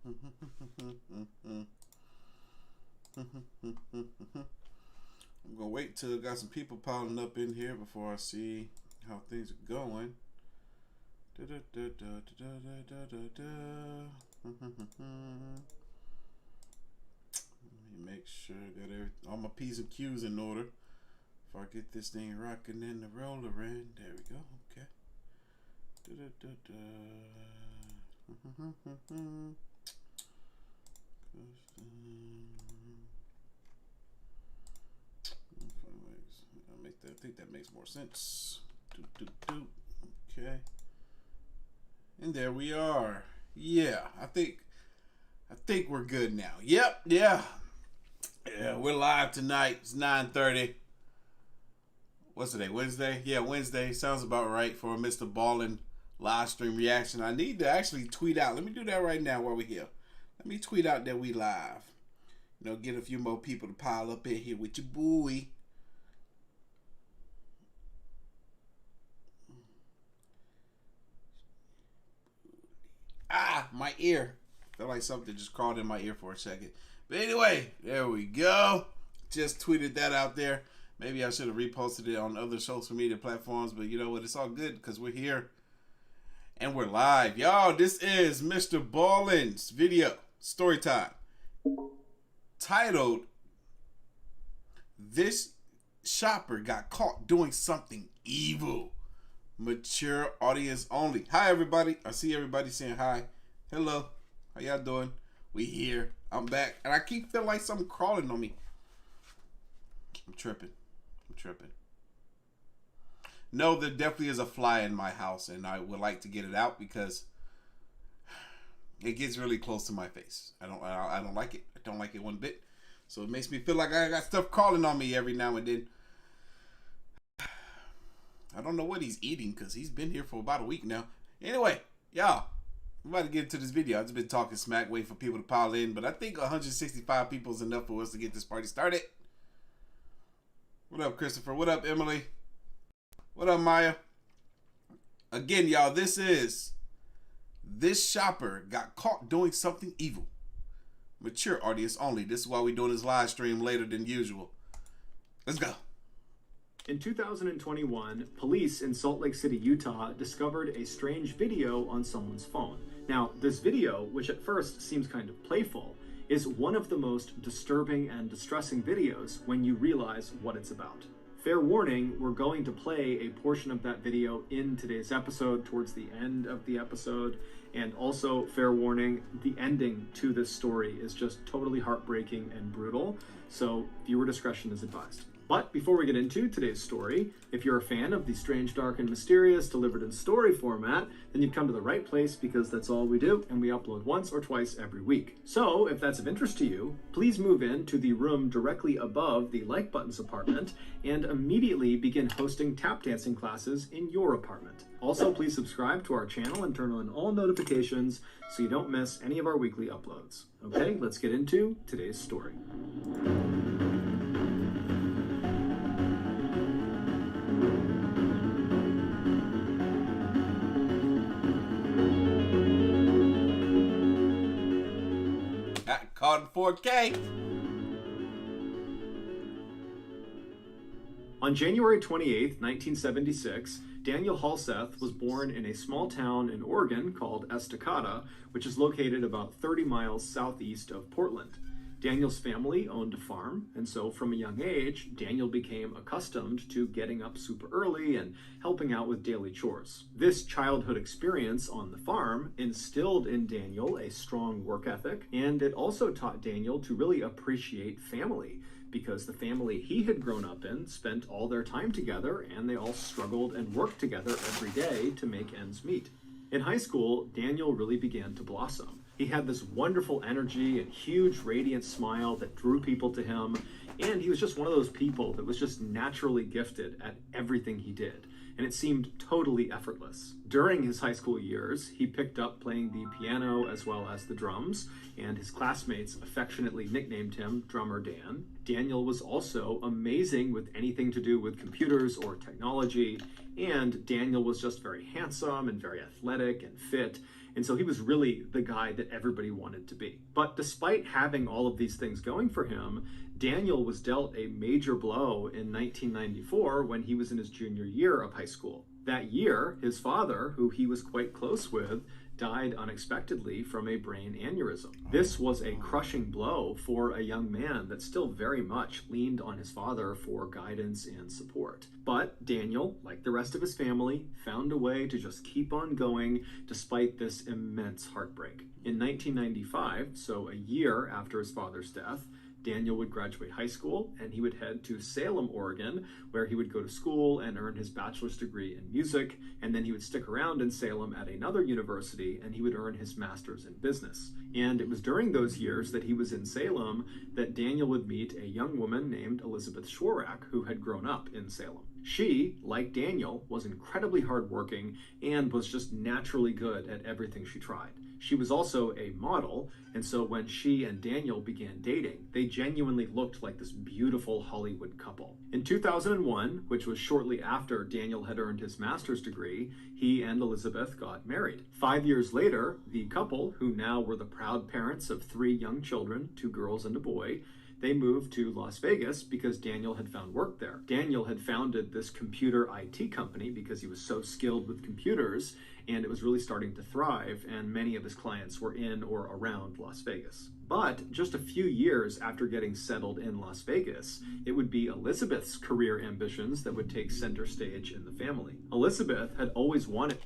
I'm gonna wait till I got some people piling up in here before I see how things are going. Let me make sure I got all my P's and Q's in order before I get this thing rocking in the roller in. There we go. Okay. I think that makes more sense. Okay. And there we are. Yeah, I think we're good now. Yep, yeah. Yeah, we're live tonight. It's 9:30. What's today? Wednesday? Yeah, Wednesday. Sounds about right for a Mr. Ballin live stream reaction. I need to actually tweet out. Let me do that right now while we're here. Let me tweet out that we live. You know, get a few more people to pile up in here with your boy. Ah, my ear. Felt like something just crawled in my ear for a second. But anyway, there we go. Just tweeted that out there. Maybe I should have reposted it on other social media platforms, but you know what? It's all good because we're here and we're live. Y'all, this is Mr. Ballin's video story time titled, "This Shopper Got Caught Doing Something Evil." Mature audience only. Hi, everybody. I see everybody saying hi. Hello. How y'all doing? We here. I'm back. And I keep feeling like something crawling on me. I'm tripping. No, there definitely is a fly in my house, and I would like to get it out because it gets really close to my face. I don't like it. I don't like it one bit. So it makes me feel like I got stuff crawling on me every now and then. I don't know what he's eating because he's been here for about a week now. Anyway, y'all, I'm about to get into this video. I've just been talking smack, waiting for people to pile in, but I think 165 people is enough for us to get this party started. What up, Christopher? What up, Emily? What up, Maya? Again, y'all, this shopper got caught doing something evil. Mature audience only. This is why we're doing this live stream later than usual. Let's go. In 2021, police in Salt Lake City, Utah, discovered a strange video on someone's phone. Now, this video, which at first seems kind of playful, is one of the most disturbing and distressing videos when you realize what it's about. Fair warning, we're going to play a portion of that video in today's episode towards the end of the episode. And also, fair warning, the ending to this story is just totally heartbreaking and brutal. So viewer discretion is advised. But before we get into today's story, if you're a fan of the strange, dark, and mysterious delivered in story format, then you've come to the right place because that's all we do, and we upload once or twice every week. So if that's of interest to you, please move in to the room directly above the like button's apartment and immediately begin hosting tap dancing classes in your apartment. Also, please subscribe to our channel and turn on all notifications so you don't miss any of our weekly uploads. Okay, let's get into today's story. Caught in 4K. On January 28, 1976, Daniel Halseth was born in a small town in Oregon called Estacada, which is located about 30 miles southeast of Portland. Daniel's family owned a farm, and so from a young age, Daniel became accustomed to getting up super early and helping out with daily chores. This childhood experience on the farm instilled in Daniel a strong work ethic, and it also taught Daniel to really appreciate family, because the family he had grown up in spent all their time together, and they all struggled and worked together every day to make ends meet. In high school, Daniel really began to blossom. He had this wonderful energy and huge radiant smile that drew people to him, and he was just one of those people that was just naturally gifted at everything he did, and it seemed totally effortless. During his high school years, he picked up playing the piano as well as the drums, and his classmates affectionately nicknamed him Drummer Dan. Daniel was also amazing with anything to do with computers or technology, and Daniel was just very handsome and very athletic and fit, And so he was really the guy that everybody wanted to be. But despite having all of these things going for him, Daniel was dealt a major blow in 1994 when he was in his junior year of high school. That year, his father, who he was quite close with, died unexpectedly from a brain aneurysm. This was a crushing blow for a young man that still very much leaned on his father for guidance and support. But Daniel, like the rest of his family, found a way to just keep on going despite this immense heartbreak. In 1995, so a year after his father's death, Daniel would graduate high school and he would head to Salem, Oregon, where he would go to school and earn his bachelor's degree in music, and then he would stick around in Salem at another university and he would earn his master's in business. And it was during those years that he was in Salem that Daniel would meet a young woman named Elizabeth Schwarak, who had grown up in Salem. She, like Daniel, was incredibly hardworking and was just naturally good at everything she tried. She was also a model, and so when she and Daniel began dating, they genuinely looked like this beautiful Hollywood couple. In 2001, which was shortly after Daniel had earned his master's degree, he and Elizabeth got married. 5 years later, the couple, who now were the proud parents of 3 young children, 2 girls and a boy, they moved to Las Vegas because Daniel had found work there. Daniel had founded this computer IT company because he was so skilled with computers, and it was really starting to thrive, and many of his clients were in or around Las Vegas. But just a few years after getting settled in Las Vegas, it would be Elizabeth's career ambitions that would take center stage in the family. Elizabeth had always wanted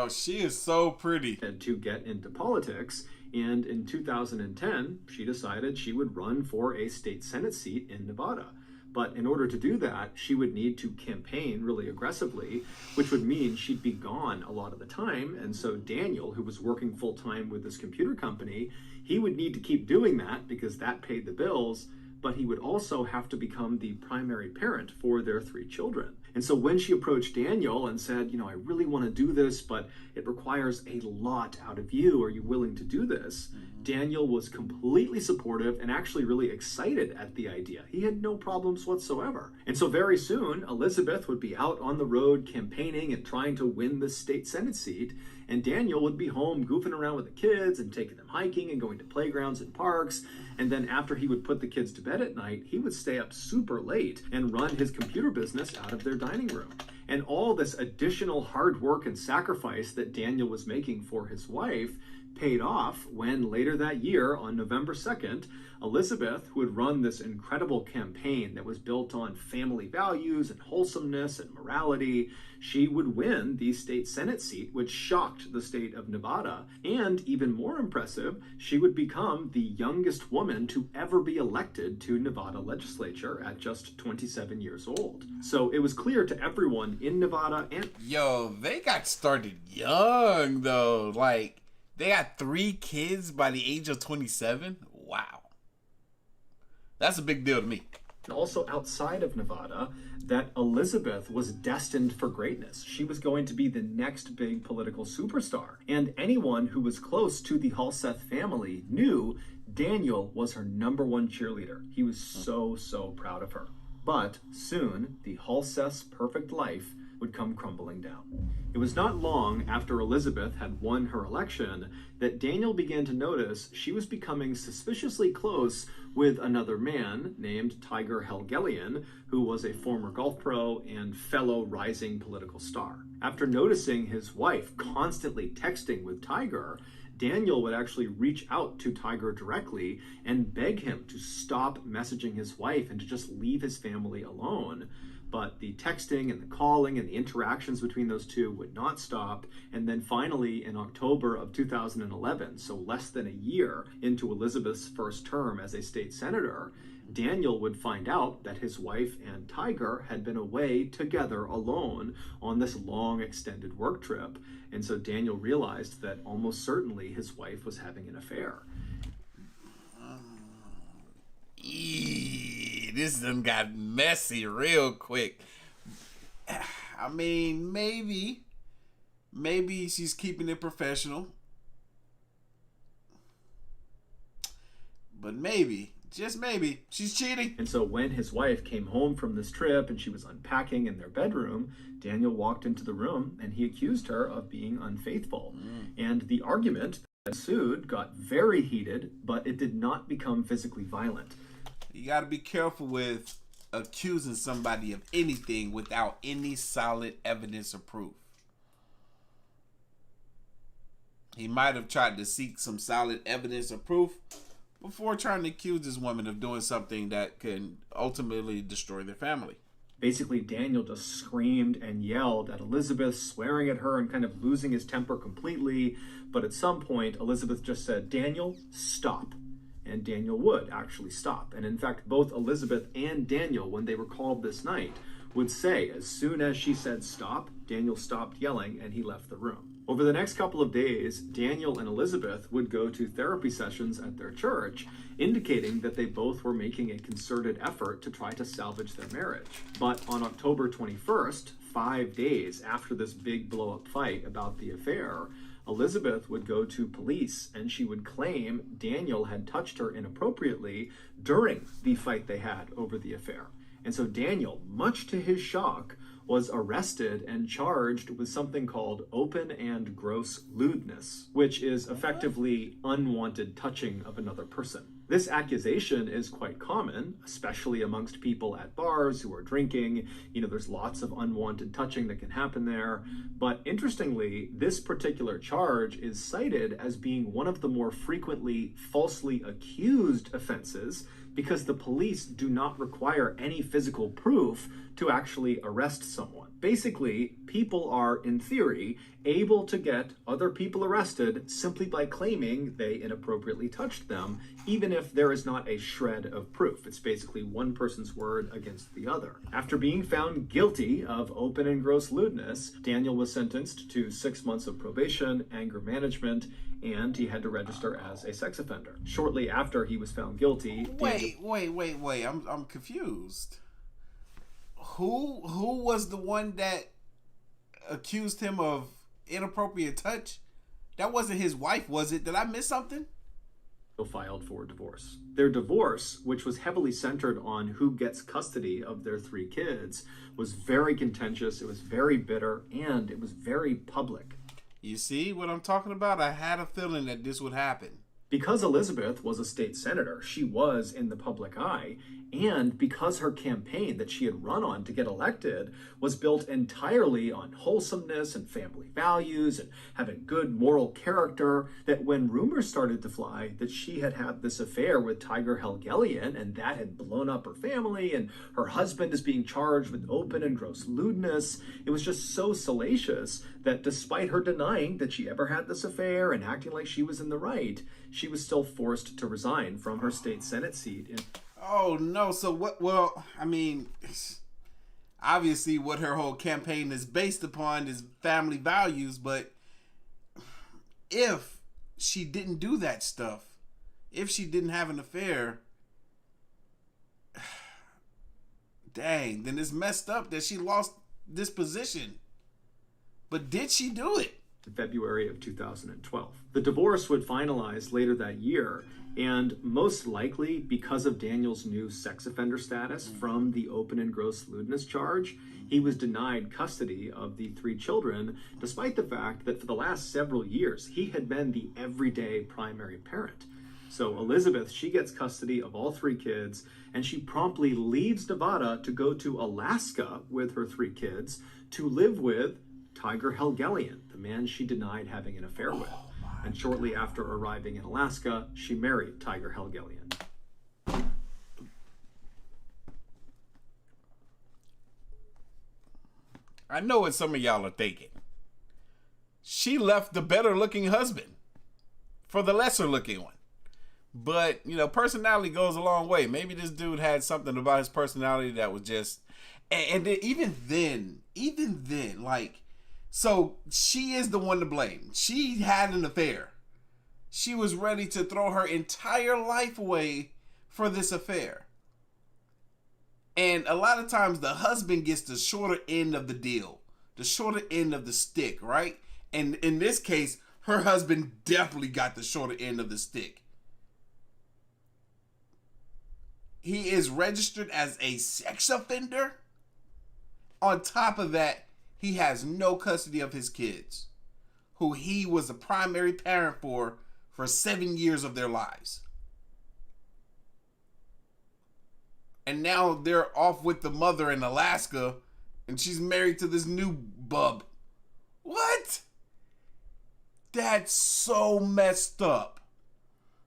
she is so pretty to get into politics, and in 2010, she decided she would run for a state Senate seat in Nevada. But in order to do that, she would need to campaign really aggressively, which would mean she'd be gone a lot of the time. And so Daniel, who was working full-time with this computer company, he would need to keep doing that because that paid the bills, but he would also have to become the primary parent for their 3 children. And so when she approached Daniel and said, I really want to do this, but it requires a lot out of you. Are you willing to do this? Daniel was completely supportive and actually really excited at the idea. He had no problems whatsoever. And so very soon, Elizabeth would be out on the road campaigning and trying to win the state Senate seat, and Daniel would be home goofing around with the kids and taking them hiking and going to playgrounds and parks. And then after he would put the kids to bed at night, he would stay up super late and run his computer business out of their dining room. And all this additional hard work and sacrifice that Daniel was making for his wife paid off when later that year, on November 2nd, Elizabeth, who had run this incredible campaign that was built on family values and wholesomeness and morality, she would win the state Senate seat, which shocked the state of Nevada. And even more impressive, she would become the youngest woman to ever be elected to Nevada legislature at just 27 years old. So it was clear to everyone in Nevada and... they got started young, though. Like, they got 3 kids by the age of 27? Wow. That's a big deal to me. Also outside of Nevada, that Elizabeth was destined for greatness. She was going to be the next big political superstar. And anyone who was close to the Halseth family knew Daniel was her #1 cheerleader. He was so proud of her. But soon, the Halseth's perfect life would come crumbling down. It was not long after Elizabeth had won her election that Daniel began to notice she was becoming suspiciously close with another man named Tiger Helgelian, who was a former golf pro and fellow rising political star. After noticing his wife constantly texting with Tiger, Daniel would actually reach out to Tiger directly and beg him to stop messaging his wife and to just leave his family alone. But the texting and the calling and the interactions between those two would not stop. And then finally, in October of 2011, so less than a year into Elizabeth's first term as a state senator, Daniel would find out that his wife and Tiger had been away together alone on this long extended work trip. And so Daniel realized that almost certainly his wife was having an affair. This done got messy real quick. I mean, maybe she's keeping it professional. But maybe Just maybe. She's cheating. And so when his wife came home from this trip and she was unpacking in their bedroom, Daniel walked into the room and he accused her of being unfaithful. And the argument that ensued got very heated, but it did not become physically violent. You got to be careful with accusing somebody of anything without any solid evidence or proof. He might have tried to seek some solid evidence or proof before trying to accuse this woman of doing something that can ultimately destroy their family. Basically, Daniel just screamed and yelled at Elizabeth, swearing at her and kind of losing his temper completely. But at some point, Elizabeth just said, "Daniel, stop." And Daniel would actually stop. And in fact, both Elizabeth and Daniel, when they were called this night, would say as soon as she said stop, Daniel stopped yelling and he left the room. Over the next couple of days, Daniel and Elizabeth would go to therapy sessions at their church, indicating that they both were making a concerted effort to try to salvage their marriage. But on October 21st, 5 days after this big blow-up fight about the affair, Elizabeth would go to police and she would claim Daniel had touched her inappropriately during the fight they had over the affair. And so Daniel, much to his shock, was arrested and charged with something called open and gross lewdness, which is effectively unwanted touching of another person. This accusation is quite common, especially amongst people at bars who are drinking. There's lots of unwanted touching that can happen there. But interestingly, this particular charge is cited as being one of the more frequently falsely accused offenses because the police do not require any physical proof to actually arrest someone. Basically, people are, in theory, able to get other people arrested simply by claiming they inappropriately touched them, even if there is not a shred of proof. It's basically one person's word against the other. After being found guilty of open and gross lewdness, Daniel was sentenced to 6 months of probation, anger management, and he had to register as a sex offender. Shortly after he was found guilty... Wait. I'm confused. Who was the one that accused him of inappropriate touch? That wasn't his wife, was it? Did I miss something? Filed for divorce. Their divorce, which was heavily centered on who gets custody of their 3 kids, was very contentious, it was very bitter, and it was very public. You see what I'm talking about? I had a feeling that this would happen. Because Elizabeth was a state senator, she was in the public eye, and because her campaign that she had run on to get elected was built entirely on wholesomeness and family values and having good moral character, that when rumors started to fly that she had had this affair with Tiger Helgelien and that had blown up her family and her husband is being charged with open and gross lewdness, it was just so salacious that despite her denying that she ever had this affair and acting like she was in the right, she was still forced to resign from her state Senate seat. Oh, no. So what? Well, I mean, obviously what her whole campaign is based upon is family values. But if she didn't do that stuff, if she didn't have an affair, dang, then it's messed up that she lost this position. But did she do it? In February of 2012. The divorce would finalize later that year, and most likely because of Daniel's new sex offender status from the open and gross lewdness charge, he was denied custody of the 3 children, despite the fact that for the last several years, he had been the everyday primary parent. So Elizabeth, she gets custody of all 3 kids, and she promptly leaves Nevada to go to Alaska with her 3 kids to live with Tiger Helgelien, the man she denied having an affair with. And shortly after arriving in Alaska, she married Tiger Helgelien. I know what some of y'all are thinking. She left the better looking husband for the lesser looking one. But, personality goes a long way. Maybe this dude had something about his personality that was just... And then, even then, like... So she is the one to blame. She had an affair. She was ready to throw her entire life away for this affair. And a lot of times the husband gets the shorter end of the deal, the shorter end of the stick, right? And in this case, her husband definitely got the shorter end of the stick. he is registered as a sex offender. On top of that, he has no custody of his kids, who he was the primary parent for 7 years of their lives. And now they're off with the mother in Alaska, and she's married to this new bub. What? That's so messed up.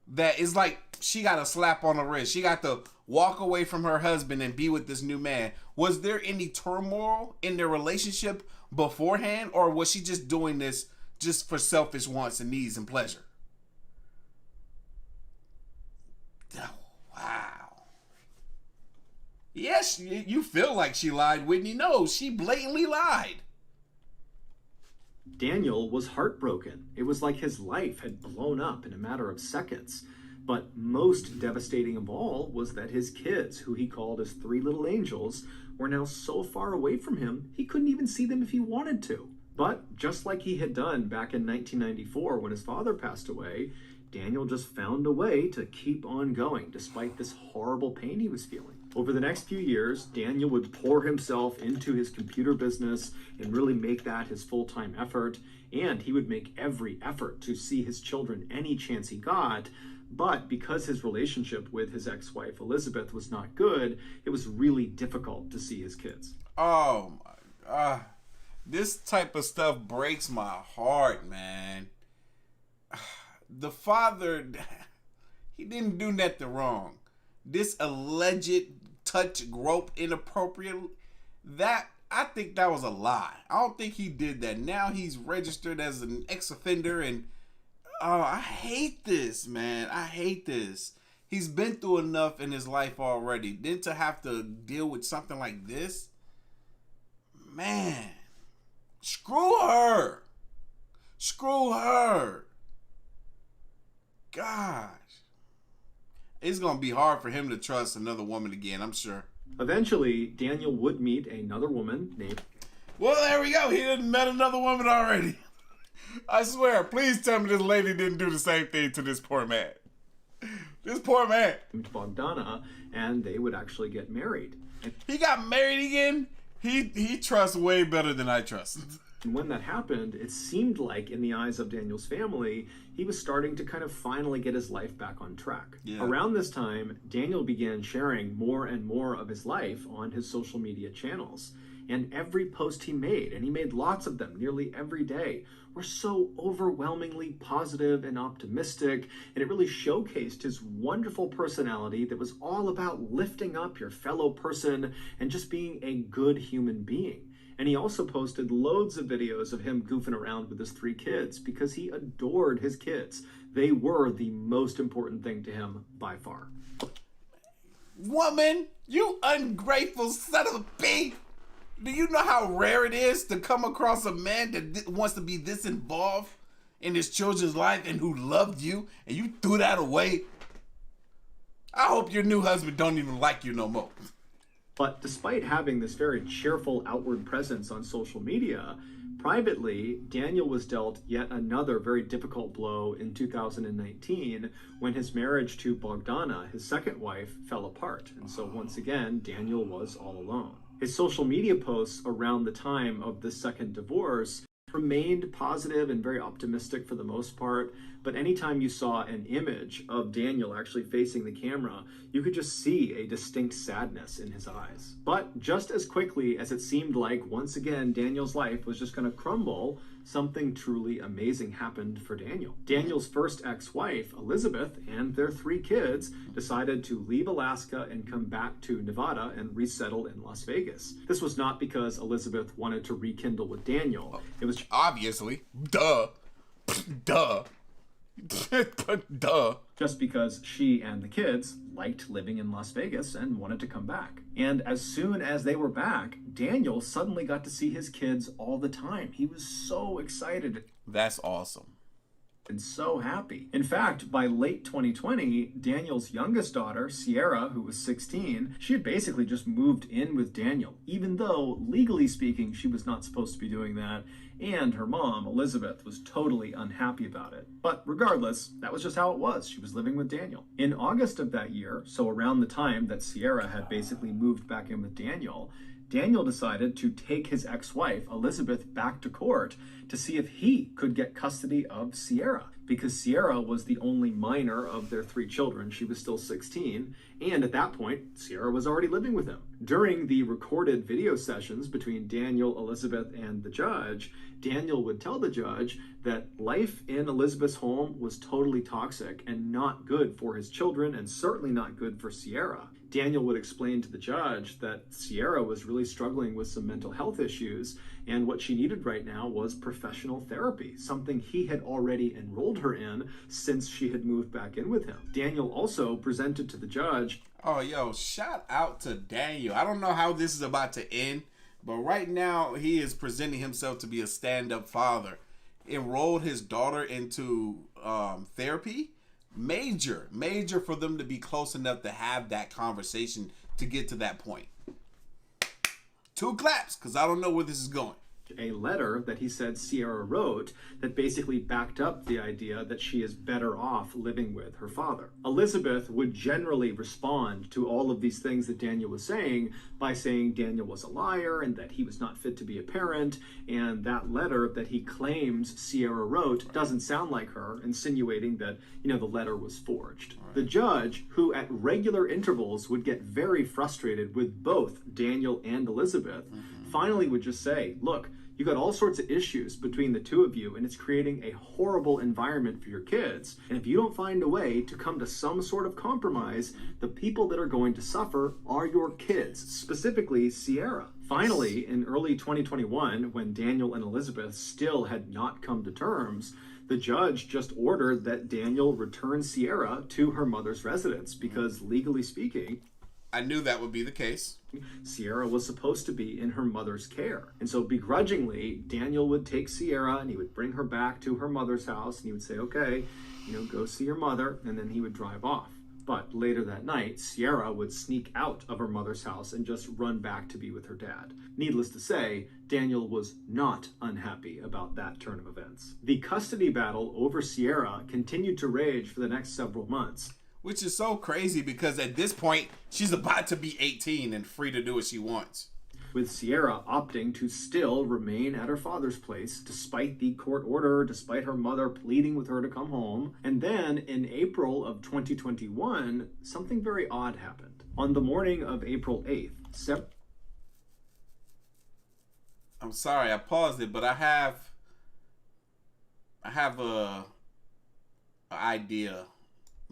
That is like she got a slap on the wrist. She got to walk away from her husband and be with this new man. Was there any turmoil in their relationship beforehand, or was she just doing this just for selfish wants and needs and pleasure? Oh, wow. Yes, you feel like she lied, Whitney. No, she blatantly lied. Daniel was heartbroken. It was like his life had blown up in a matter of seconds. But most devastating of all was that his kids, who he called his three little angels, were now so far away from him, he couldn't even see them if he wanted to. But just like he had done back in 1994 when his father passed away, Daniel just found a way to keep on going despite this horrible pain he was feeling. Over the next few years, Daniel would pour himself into his computer business and really make that his full-time effort, and he would make every effort to see his children any chance he got. But because his relationship with his ex-wife Elizabeth was not good, it was really difficult to see his kids. Oh my God. This type of stuff breaks my heart, man. The father, he didn't do nothing wrong. This alleged touch, grope, inappropriate, that, I think that was a lie. I don't think he did that. Now he's registered as an ex-offender, and oh, I hate this, man. I hate this. He's been through enough in his life already. Then to have to deal with something like this, man, screw her. Screw her. Gosh. It's going to be hard for him to trust another woman again, I'm sure. Eventually, Daniel would meet another woman named... Well, there we go. He done met another woman already. I swear, please tell me this lady didn't do the same thing to this poor man. This poor man. Bogdana, and they would actually get married. He got married again? He trusts way better than I trust. And when that happened, it seemed like in the eyes of Daniel's family, he was starting to kind of finally get his life back on track. Yeah. Around this time, Daniel began sharing more and more of his life on his social media channels. And every post he made, and he made lots of them nearly every day, were so overwhelmingly positive and optimistic, and it really showcased his wonderful personality that was all about lifting up your fellow person and just being a good human being. And he also posted loads of videos of him goofing around with his three kids because he adored his kids. They were the most important thing to him by far. Woman, you ungrateful son of a pig. Do you know how rare it is to come across a man that wants to be this involved in his children's life and who loved you, and you threw that away? I hope your new husband don't even like you no more. But despite having this very cheerful outward presence on social media, privately, Daniel was dealt yet another very difficult blow in 2019 when his marriage to Bogdana, his second wife, fell apart. And so once again, Daniel was all alone. His social media posts around the time of this second divorce remained positive and very optimistic for the most part, but anytime you saw an image of Daniel actually facing the camera, you could just see a distinct sadness in his eyes. But just as quickly as it seemed like once again Daniel's life was just going to crumble, something truly amazing happened for Daniel. Daniel's first ex-wife, Elizabeth, and their three kids decided to leave Alaska and come back to Nevada and resettle in Las Vegas. This was not because Elizabeth wanted to rekindle with Daniel. It was obviously, duh. Duh. Duh. Just because she and the kids liked living in Las Vegas and wanted to come back. And as soon as they were back, Daniel suddenly got to see his kids all the time. He was so excited. That's awesome. and so happy. In fact, by late 2020, Daniel's youngest daughter, Sierra, who was 16, she had basically just moved in with Daniel, even though, legally speaking, she was not supposed to be doing that, and her mom, Elizabeth, was totally unhappy about it. But regardless, that was just how it was. She was living with Daniel. In August of that year, so around the time that Sierra had basically moved back in with Daniel, Daniel decided to take his ex-wife, Elizabeth, back to court to see if he could get custody of Sierra, because Sierra was the only minor of their 3 children. She was still 16, and at that point, Sierra was already living with him. During the recorded video sessions between Daniel, Elizabeth, and the judge, Daniel would tell the judge that life in Elizabeth's home was totally toxic and not good for his children, and certainly not good for Sierra. Daniel would explain to the judge that Sierra was really struggling with some mental health issues, and what she needed right now was professional therapy, something he had already enrolled her in since she had moved back in with him. Daniel also presented to the judge. Oh, yo, shout out to Daniel. I don't know how this is about to end, but right now he is presenting himself to be a stand-up father. Enrolled his daughter into therapy. Major for them to be close enough to have that conversation to get to that point. 2 claps, because I don't know where this is going. A letter that he said Sierra wrote that basically backed up the idea that she is better off living with her father. Elizabeth would generally respond to all of these things that Daniel was saying by saying Daniel was a liar and that he was not fit to be a parent, and that letter that he claims Sierra wrote doesn't sound like her, insinuating that, the letter was forged. Right. The judge, who at regular intervals would get very frustrated with both Daniel and Elizabeth, finally would just say, look, you got all sorts of issues between the 2 of you, and it's creating a horrible environment for your kids. And if you don't find a way to come to some sort of compromise, the people that are going to suffer are your kids, specifically Sierra. Finally, in early 2021, when Daniel and Elizabeth still had not come to terms, the judge just ordered that Daniel return Sierra to her mother's residence because, legally speaking, I knew that would be the case. Sierra was supposed to be in her mother's care. And so begrudgingly, Daniel would take Sierra and he would bring her back to her mother's house and he would say, okay, go see your mother, and then he would drive off. But later that night, Sierra would sneak out of her mother's house and just run back to be with her dad. Needless to say, Daniel was not unhappy about that turn of events. The custody battle over Sierra continued to rage for the next several months. Which is so crazy because at this point, she's about to be 18 and free to do what she wants. With Sierra opting to still remain at her father's place, despite the court order, despite her mother pleading with her to come home. And then in April of 2021, something very odd happened. On the morning of April 8th, I'm sorry, I paused it, but I have a idea.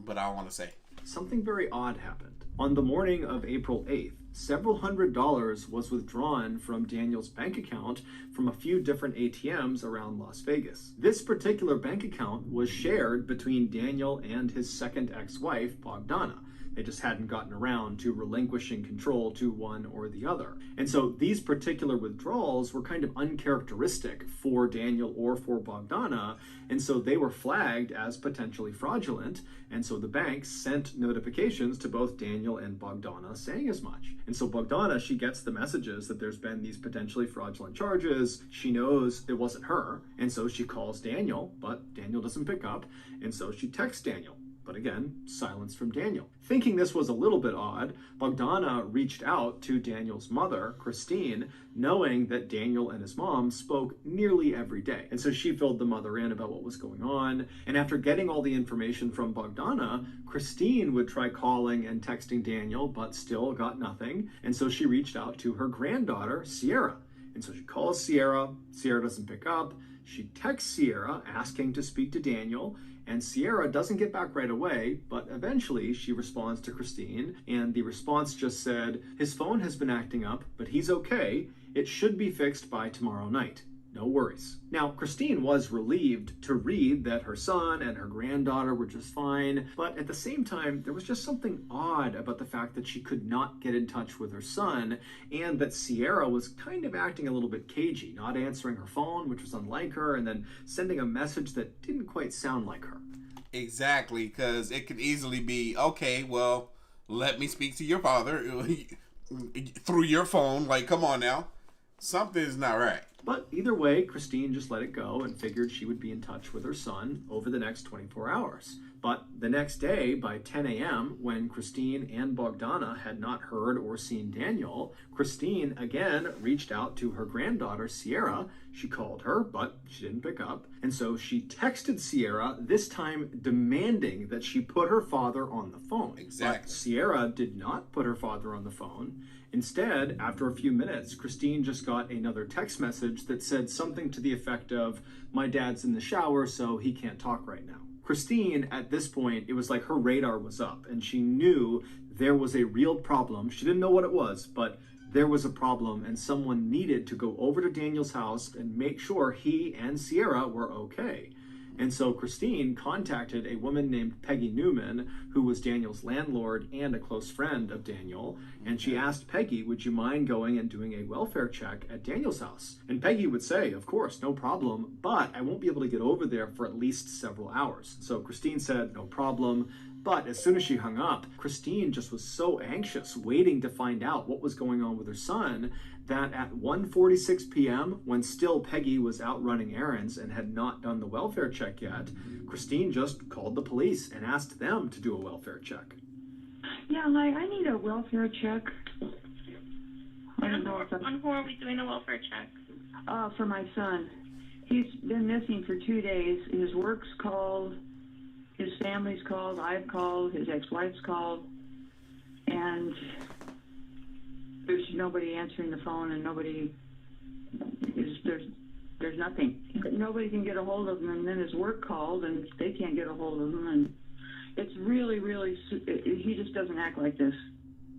But I want to say something very odd happened. On the morning of April 8th, several $100s was withdrawn from Daniel's bank account from a few different ATMs around Las Vegas. This particular bank account was shared between Daniel and his second ex-wife, Bogdana. They just hadn't gotten around to relinquishing control to one or the other. And so these particular withdrawals were kind of uncharacteristic for Daniel or for Bogdana, and so they were flagged as potentially fraudulent, and so the bank sent notifications to both Daniel and Bogdana saying as much. And so Bogdana, she gets the messages that there's been these potentially fraudulent charges. She knows it wasn't her, and so she calls Daniel, but Daniel doesn't pick up, and so she texts Daniel. But again, silence from Daniel. Thinking this was a little bit odd, Bogdana reached out to Daniel's mother, Christine, knowing that Daniel and his mom spoke nearly every day. And so she filled the mother in about what was going on. And after getting all the information from Bogdana, Christine would try calling and texting Daniel, but still got nothing. And so she reached out to her granddaughter, Sierra. And so she calls Sierra. Sierra doesn't pick up. She texts Sierra asking to speak to Daniel. And Sierra doesn't get back right away, but eventually she responds to Christine, and the response just said, his phone has been acting up, but he's okay. It should be fixed by tomorrow night. no worries. Now, Christine was relieved to read that her son and her granddaughter were just fine, but at the same time, there was just something odd about the fact that she could not get in touch with her son, and that Sierra was kind of acting a little bit cagey, not answering her phone, which was unlike her, and then sending a message that didn't quite sound like her. Exactly, because it could easily be, okay, well, let me speak to your father through your phone. Like, come on now. Something's not right. But either way, Christine just let it go and figured she would be in touch with her son over the next 24 hours. But the next day, by 10 a.m., when Christine and Bogdana had not heard or seen Daniel, Christine again reached out to her granddaughter, Sierra. She called her, but she didn't pick up. And so she texted Sierra, this time demanding that she put her father on the phone. Exactly. But Sierra did not put her father on the phone. Instead, after a few minutes, Christine just got another text message that said something to the effect of, my dad's in the shower, so he can't talk right now. Christine, at this point, it was like her radar was up, and she knew there was a real problem. She didn't know what it was, but there was a problem, and someone needed to go over to Daniel's house and make sure he and Sierra were okay. And so Christine contacted a woman named Peggy Newman, who was Daniel's landlord and a close friend of Daniel. And she asked Peggy, would you mind going and doing a welfare check at Daniel's house? And Peggy would say, of course, no problem, but I won't be able to get over there for at least several hours. So Christine said, no problem. But as soon as she hung up, Christine just was so anxious, waiting to find out what was going on with her son, that at 1:46 p.m., when still Peggy was out running errands and had not done the welfare check yet, Christine just called the police and asked them to do a welfare check. Yeah, like, I need a welfare check. On who are we doing a welfare check? For my son. He's been missing for 2 days. His work's called, his family's called, I've called, his ex-wife's called, and there's nobody answering the phone, and there's nothing. Nobody can get a hold of him, and then his work called, and they can't get a hold of him, and it's really, he just doesn't act like this.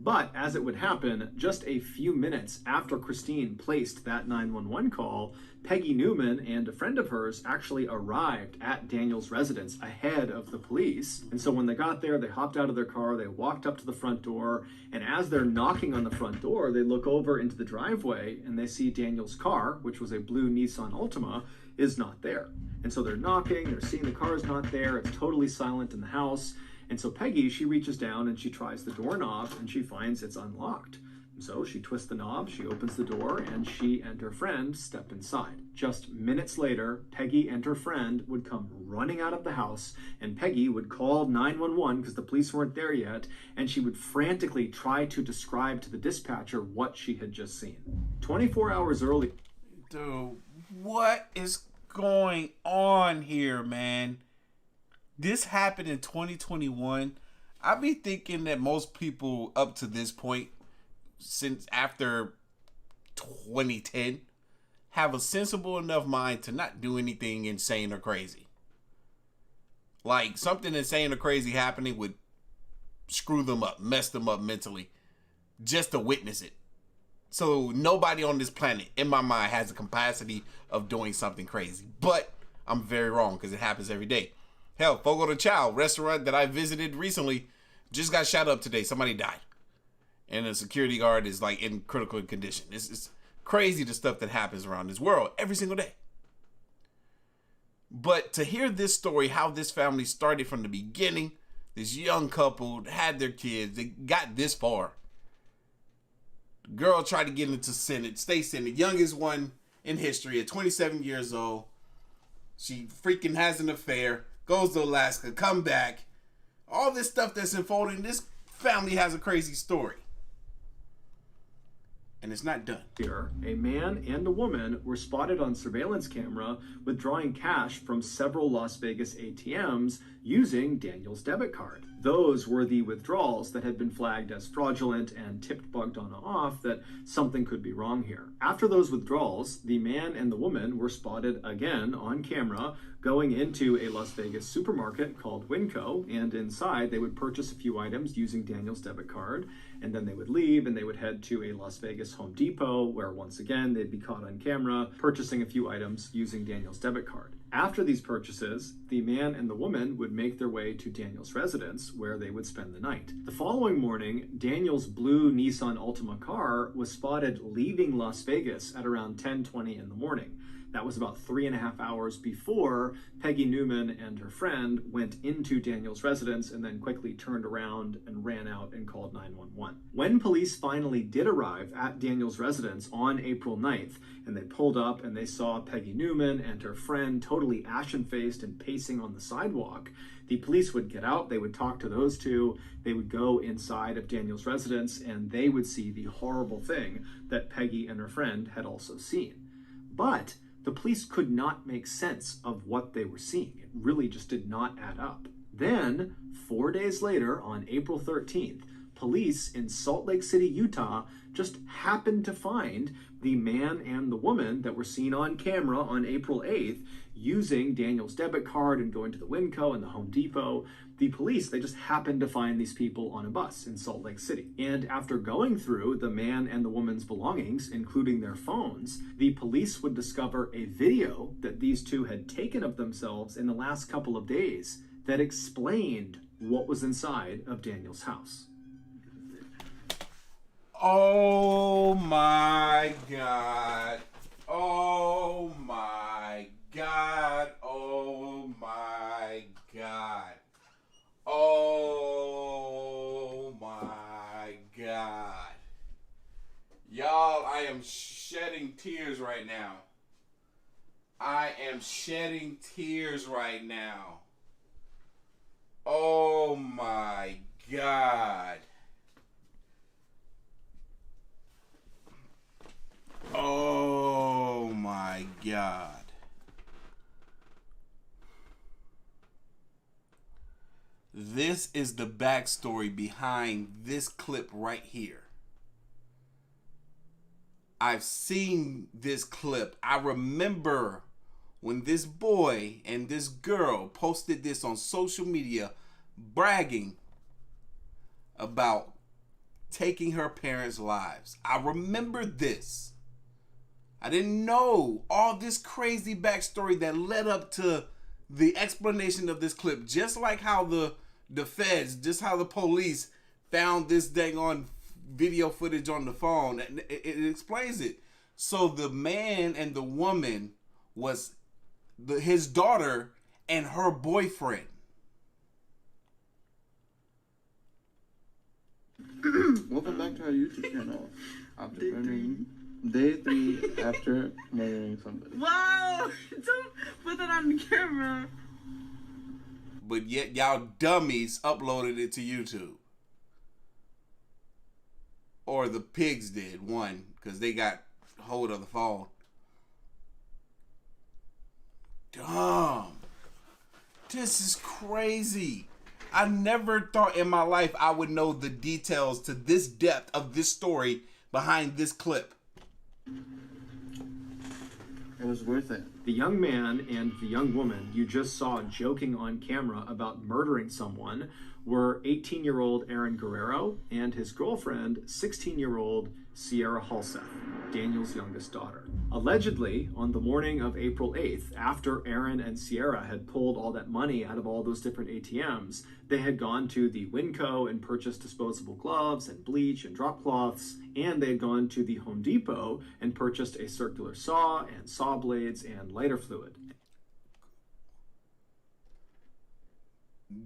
But as it would happen, just a few minutes after Christine placed that 911 call, Peggy Newman and a friend of hers actually arrived at Daniel's residence ahead of the police. And so when they got there, they hopped out of their car, they walked up to the front door, and as they're knocking on the front door, they look over into the driveway and they see Daniel's car, which was a blue Nissan Altima, is not there. And so they're knocking, they're seeing the car is not there, it's totally silent in the house. And so Peggy, she reaches down and she tries the doorknob and she finds it's unlocked. So she twists the knob, she opens the door, and she and her friend step inside. Just minutes later, Peggy and her friend would come running out of the house, and Peggy would call 911 because the police weren't there yet, and she would frantically try to describe to the dispatcher what she had just seen. 24 hours early. Dude, what is going on here, man? This happened in 2021. I be thinking that most people up to this point, since after 2010, have a sensible enough mind to not do anything insane or crazy. Like, something insane or crazy happening would screw them up, mess them up mentally, just to witness it. So nobody on this planet, in my mind, has the capacity of doing something crazy. But I'm very wrong, because it happens every day. Hell, Fogo de Chao restaurant that I visited recently just got shot up today. Somebody died. And the security guard is like in critical condition. It's crazy the stuff that happens around this world every single day. But to hear this story, how this family started from the beginning, this young couple had their kids, they got this far. The girl tried to get into Senate, state Senate, youngest one in history at 27 years old. She freaking has an affair, goes to Alaska, come back. All this stuff that's unfolding, this family has a crazy story. And it's not done. Here, a man and a woman were spotted on surveillance camera withdrawing cash from several Las Vegas ATMs using Daniel's debit card. Those were the withdrawals that had been flagged as fraudulent and tipped Bogdana off that something could be wrong here. After those withdrawals, the man and the woman were spotted again on camera going into a Las Vegas supermarket called Winco, and inside they would purchase a few items using Daniel's debit card, and then they would leave and they would head to a Las Vegas Home Depot where once again they'd be caught on camera purchasing a few items using Daniel's debit card. After these purchases, the man and the woman would make their way to Daniel's residence where they would spend the night. The following morning, Daniel's blue Nissan Altima car was spotted leaving Las Vegas at around 10:20 in the morning. That was about 3.5 hours before Peggy Newman and her friend went into Daniel's residence and then quickly turned around and ran out and called 911. When police finally did arrive at Daniel's residence on April 9th, and they pulled up and they saw Peggy Newman and her friend totally ashen-faced and pacing on the sidewalk, the police would get out, they would talk to those two, they would go inside of Daniel's residence, and they would see the horrible thing that Peggy and her friend had also seen. But the police could not make sense of what they were seeing. It really just did not add up. Then, 4 days later, on April 13th, police in Salt Lake City, Utah, just happened to find the man and the woman that were seen on camera on April 8th using Daniel's debit card and going to the Winco and the Home Depot. The police, they just happened to find these people on a bus in Salt Lake City. And after going through the man and the woman's belongings, including their phones, the police would discover a video that these two had taken of themselves in the last couple of days that explained what was inside of Daniel's house. Oh my God. Oh my God. Oh my God. Oh my God. Y'all, I am shedding tears right now. I am shedding tears right now. Oh my God. Oh my God. This is the backstory behind this clip right here. I've seen this clip. I remember when this boy and this girl posted this on social media bragging about taking her parents' lives. I remember this. I didn't know all this crazy backstory that led up to the explanation of this clip. Just like how the feds, just how the police found this dang on video footage on the phone. It explains it. So the man and the woman was his daughter and her boyfriend. Welcome back to our YouTube channel. After murdering, day 3 after murdering somebody. Wow! Don't put that on camera. But yet y'all dummies uploaded it to YouTube. Or the pigs did, one, because they got hold of the phone. Dumb. This is crazy. I never thought in my life I would know the details to this depth of this story behind this clip. It was worth it. The young man and the young woman you just saw joking on camera about murdering someone were 18-year-old Aaron Guerrero and his girlfriend, 16-year-old Sierra Halseth, Daniel's youngest daughter. Allegedly, on the morning of April 8th, after Aaron and Sierra had pulled all that money out of all those different ATMs, they had gone to the Winco and purchased disposable gloves and bleach and drop cloths, and they had gone to the Home Depot and purchased a circular saw and saw blades and lighter fluid.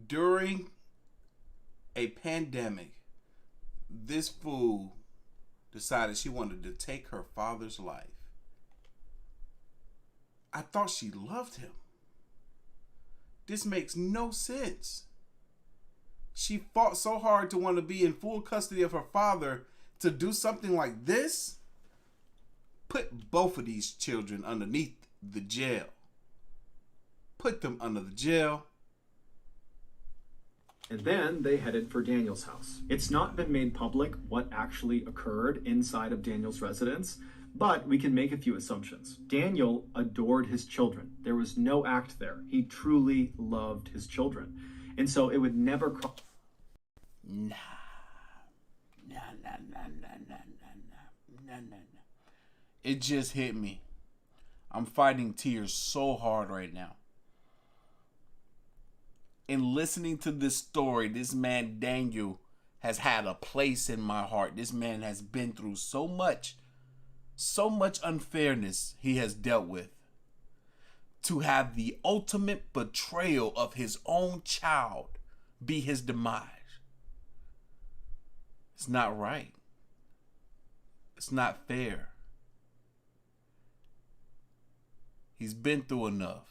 During a pandemic, this fool decided she wanted to take her father's life. I thought she loved him. This makes no sense. She fought so hard to want to be in full custody of her father to do something like this. Put both of these children underneath the jail. Put them under the jail. And then they headed for Daniel's house. It's not been made public what actually occurred inside of Daniel's residence, But we can make a few assumptions. Daniel adored his children. There was no act there. He truly loved his children. And so it would never cross. Nah. Nah, nah, nah, nah, nah, nah, nah, nah, nah. It just hit me. I'm fighting tears so hard right now. In listening to this story, this man Daniel has had a place in my heart. This man has been through so much unfairness he has dealt with. To have the ultimate betrayal of his own child be his demise. It's not right. It's not fair. He's been through enough.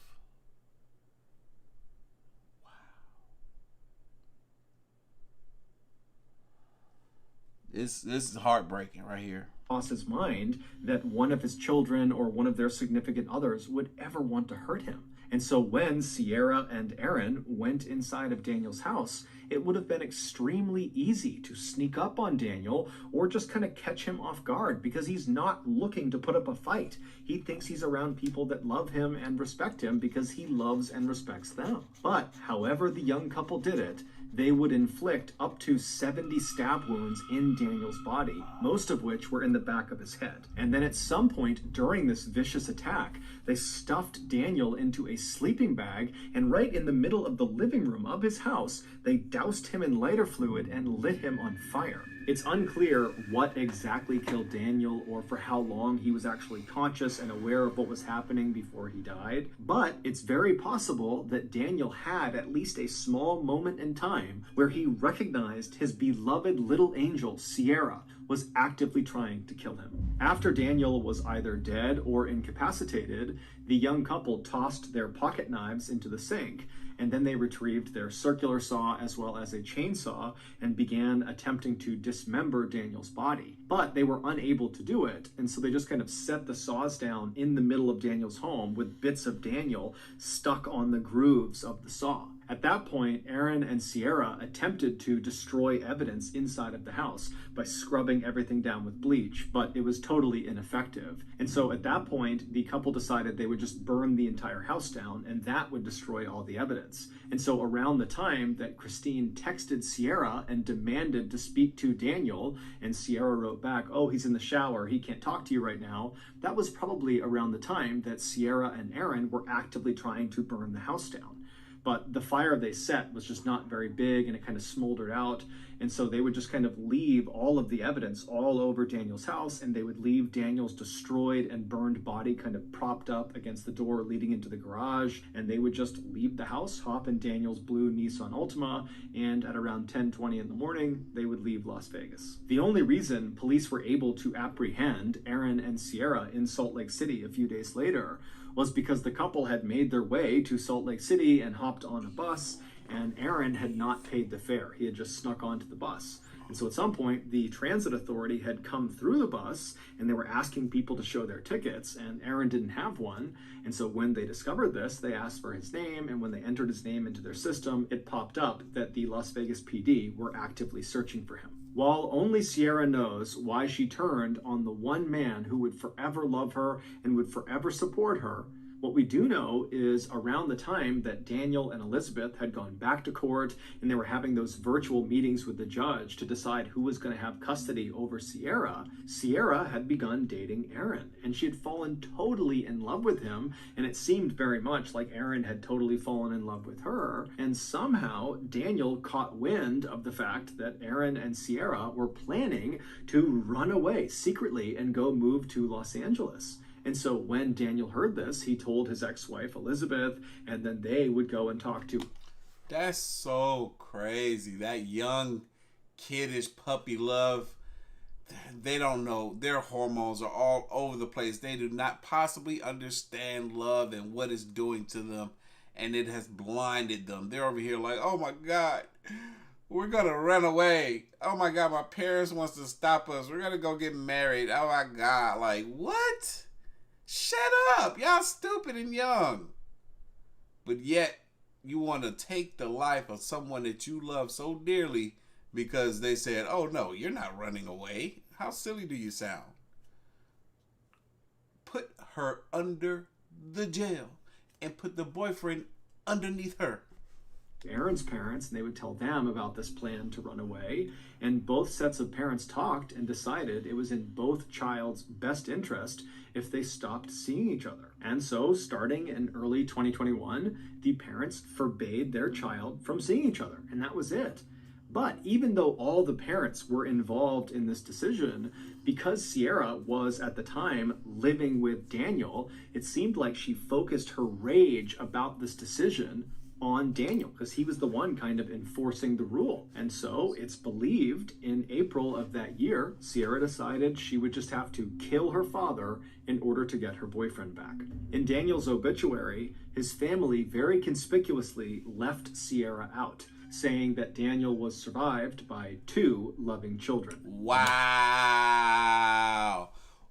This is heartbreaking right here. Cross his mind that one of his children or one of their significant others would ever want to hurt him. And so when Sierra and Aaron went inside of Daniel's house, it would have been extremely easy to sneak up on Daniel or just kind of catch him off guard because he's not looking to put up a fight. He thinks he's around people that love him and respect him because he loves and respects them. But however the young couple did it, they would inflict up to 70 stab wounds in Daniel's body, most of which were in the back of his head. And then at some point during this vicious attack, they stuffed Daniel into a sleeping bag, and right in the middle of the living room of his house, they doused him in lighter fluid and lit him on fire. It's unclear what exactly killed Daniel or for how long he was actually conscious and aware of what was happening before he died, but it's very possible that Daniel had at least a small moment in time where he recognized his beloved little angel, Sierra, was actively trying to kill him. After Daniel was either dead or incapacitated, the young couple tossed their pocket knives into the sink, and then they retrieved their circular saw as well as a chainsaw and began attempting to dismember Daniel's body. But they were unable to do it, and so they just kind of set the saws down in the middle of Daniel's home with bits of Daniel stuck on the grooves of the saw. At that point, Aaron and Sierra attempted to destroy evidence inside of the house by scrubbing everything down with bleach, but it was totally ineffective. And so at that point, the couple decided they would just burn the entire house down, and that would destroy all the evidence. And so around the time that Christine texted Sierra and demanded to speak to Daniel, and Sierra wrote back, "Oh, he's in the shower, he can't talk to you right now," that was probably around the time that Sierra and Aaron were actively trying to burn the house down. But the fire they set was just not very big, and it kind of smoldered out. And so they would just kind of leave all of the evidence all over Daniel's house, and they would leave Daniel's destroyed and burned body kind of propped up against the door leading into the garage. And they would just leave the house, hop in Daniel's blue Nissan Altima, and at around 10:20 in the morning, they would leave Las Vegas. The only reason police were able to apprehend Aaron and Sierra in Salt Lake City a few days later was because the couple had made their way to Salt Lake City and hopped on a bus, and Aaron had not paid the fare. He had just snuck onto the bus. And so at some point, the transit authority had come through the bus, and they were asking people to show their tickets, and Aaron didn't have one. And so when they discovered this, they asked for his name, and when they entered his name into their system, it popped up that the Las Vegas PD were actively searching for him. While only Sierra knows why she turned on the one man who would forever love her and would forever support her, what we do know is around the time that Daniel and Elizabeth had gone back to court and they were having those virtual meetings with the judge to decide who was going to have custody over Sierra, Sierra had begun dating Aaron, and she had fallen totally in love with him, and it seemed very much like Aaron had totally fallen in love with her. And somehow Daniel caught wind of the fact that Aaron and Sierra were planning to run away secretly and go move to Los Angeles. And so when Daniel heard this, he told his ex-wife Elizabeth, and then they would go and talk to. That's so crazy. That young, kiddish puppy love. They don't know. Their hormones are all over the place. They do not possibly understand love and what it's doing to them. And it has blinded them. They're over here like, oh my God, we're going to run away. Oh my God, my parents wants to stop us. We're going to go get married. Oh my God. Like, what? Shut up. Y'all stupid and young. But yet, you want to take the life of someone that you love so dearly because they said, oh no, you're not running away. How silly do you sound? her under the jail and put the boyfriend underneath her. Aaron's parents, and they would tell them about this plan to run away. And both sets of parents talked and decided it was in both child's best interest if they stopped seeing each other. And so, starting in early 2021, the parents forbade their child from seeing each other, and that was it. But even though all the parents were involved in this decision, because Sierra was at the time living with Daniel, it seemed like she focused her rage about this decision on Daniel, because he was the one kind of enforcing the rule. And so it's believed in April of that year, Sierra decided she would just have to kill her father in order to get her boyfriend back. In Daniel's obituary, his family very conspicuously left Sierra out, saying that Daniel was survived by 2 loving children. Wow.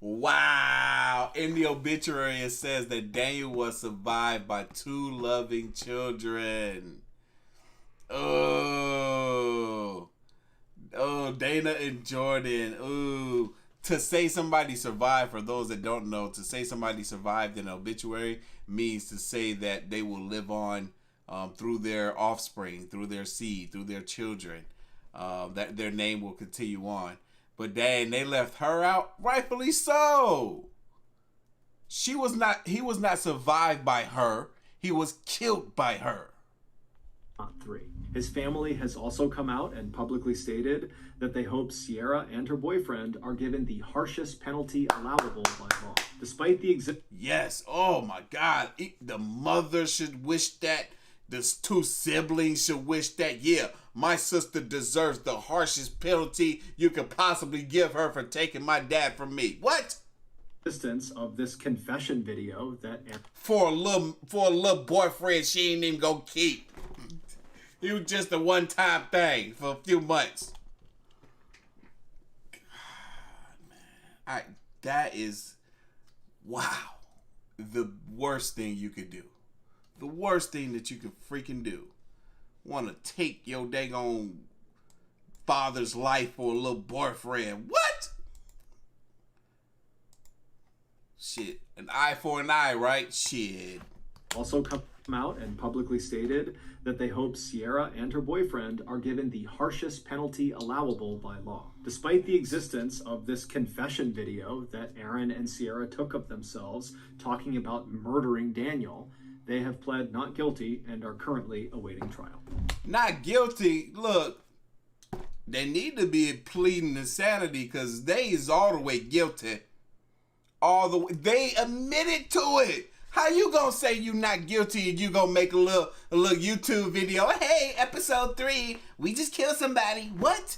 Wow. In the obituary, it says that Daniel was survived by 2 loving children. Oh, Dana and Jordan. Ooh. To say somebody survived, for those that don't know, to say somebody survived in an obituary means to say that they will live on through their offspring, through their seed, through their children, that their name will continue on. But dang, they left her out, rightfully so. He was not survived by her. He was killed by her. Not 3. His family has also come out and publicly stated that they hope Sierra and her boyfriend are given the harshest penalty allowable by law. Despite the Yes, oh my God. The mother should wish that. The 2 siblings should wish that. Yeah, my sister deserves the harshest penalty you could possibly give her for taking my dad from me. What? Existence of this confession video that for a little boyfriend she ain't even gonna keep. It was just a one-time thing for a few months. God, man. That is, wow, the worst thing you could do. The worst thing that you could freaking do. Want to take your daggone father's life for a little boyfriend. What? Shit. An eye for an eye, right? Shit. Also come out and publicly stated that they hope Sierra and her boyfriend are given the harshest penalty allowable by law. Despite the existence of this confession video that Aaron and Sierra took of themselves talking about murdering Daniel, they have pled not guilty and are currently awaiting trial. Not guilty? Look, they need to be pleading insanity because they is all the way guilty. All the way. They admitted to it. How you gonna say you not guilty and you gonna make a little YouTube video? Hey, episode 3, we just killed somebody. What?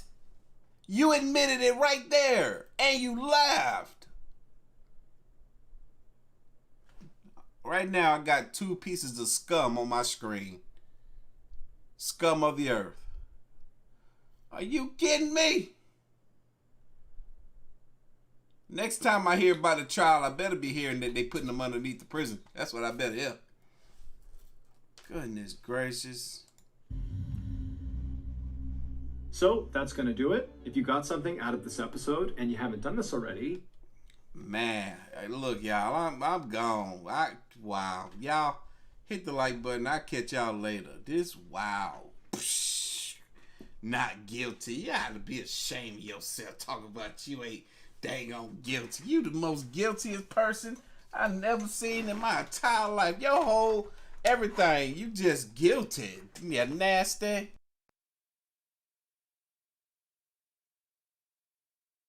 You admitted it right there and you laughed. Right now, I got 2 pieces of scum on my screen. Scum of the earth. Are you kidding me? Next time I hear about a trial, I better be hearing that they putting them underneath the prison. That's what I better hear. Goodness gracious. So that's going to do it. If you got something out of this episode and you haven't done this already, man, look, y'all, I'm gone. Wow. Y'all, hit the like button. I'll catch y'all later. Wow. Psh, not guilty. You ought to be ashamed of yourself talking about you ain't dang on guilty. You the most guiltiest person I've never seen in my entire life. Your whole everything, you just guilty. You nasty.